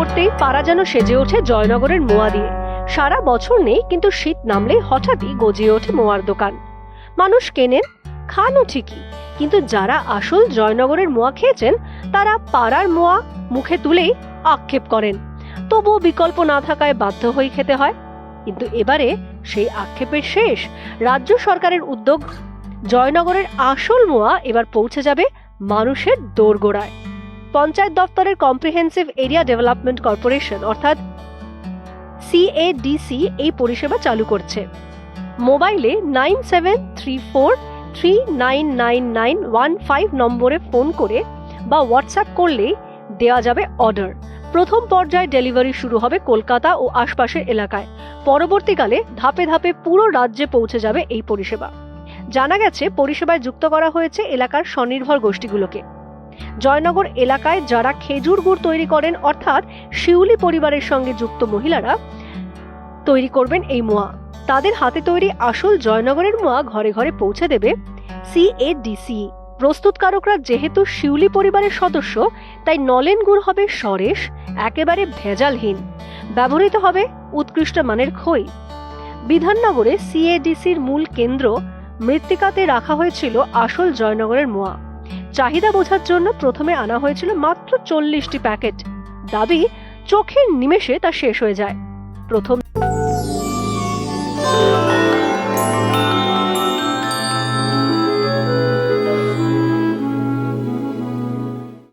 করতেই পাড়া যেন সেজে ওঠে জয়নগরের মোয়া দিয়ে। সারা বছর নেই, কিন্তু শীত নামলেই হঠাৎই গজিয়ে ওঠে মোয়ার দোকান। মানুষ কেনেন, খানও ঠিকই, কিন্তু যারা আসল জয়নগরের মোয়া খেয়েছেন তারা পাড়ার মোয়া মুখে তুলেই আক্ষেপ করেন। তবুও বিকল্প না থাকায় বাধ্য হয়ে খেতে হয়। কিন্তু এবারে সেই আক্ষেপের শেষ। রাজ্য সরকারের উদ্যোগ, জয়নগরের আসল মোয়া এবার পৌঁছে যাবে মানুষের দোরগোড়ায়। পঞ্চায়েত দপ্তরের কম্প্রিহেন্সিভ এরিয়া ডেভেলপমেন্ট কর্পোরেশন অর্থাৎ CADC এই পরিষেবা চালু করছে। মোবাইলে 9734399915 নম্বরে ফোন করে বা হোয়াটসঅ্যাপ করলেই দেওয়া যাবে অর্ডার। প্রথম পর্যায়ে ডেলিভারি শুরু হবে কলকাতা ও আশপাশের এলাকায়। পরবর্তীকালে ধাপে ধাপে পুরো রাজ্যে পৌঁছে যাবে এই পরিষেবা। জানা গেছে পরিষেবায় যুক্ত করা হয়েছে এলাকার স্বনির্ভর গোষ্ঠীগুলোকে। জয়নগর এলাকায় যারা খেজুর গুড় তৈরি করেন অর্থাৎ শিউলি পরিবারের সঙ্গে যুক্ত মহিলারা তৈরি করবেন এই মোয়া। তাদের হাতে তৈরি আসল জয়নগরের মোয়া ঘরে ঘরে পৌঁছে দেবে CADC। প্রস্তুতকারকরা যেহেতু শিউলি পরিবারের সদস্য, তাই নলেন গুড় হবে সরেশ, একেবারে ভেজালহীন। ব্যবহৃত হবে উৎকৃষ্ট মানের খই। বিধাননগরে CADCর মূল কেন্দ্র মৃত্তিকাতে রাখা হয়েছিল আসল জয়নগরের মোয়া। চাহিদা বোঝার জন্য প্রথমে আনা হয়েছিল মাত্র 40টি প্যাকেট। দাবি চোখের নিমেষে তা শেষ হয়ে যায়। প্রথম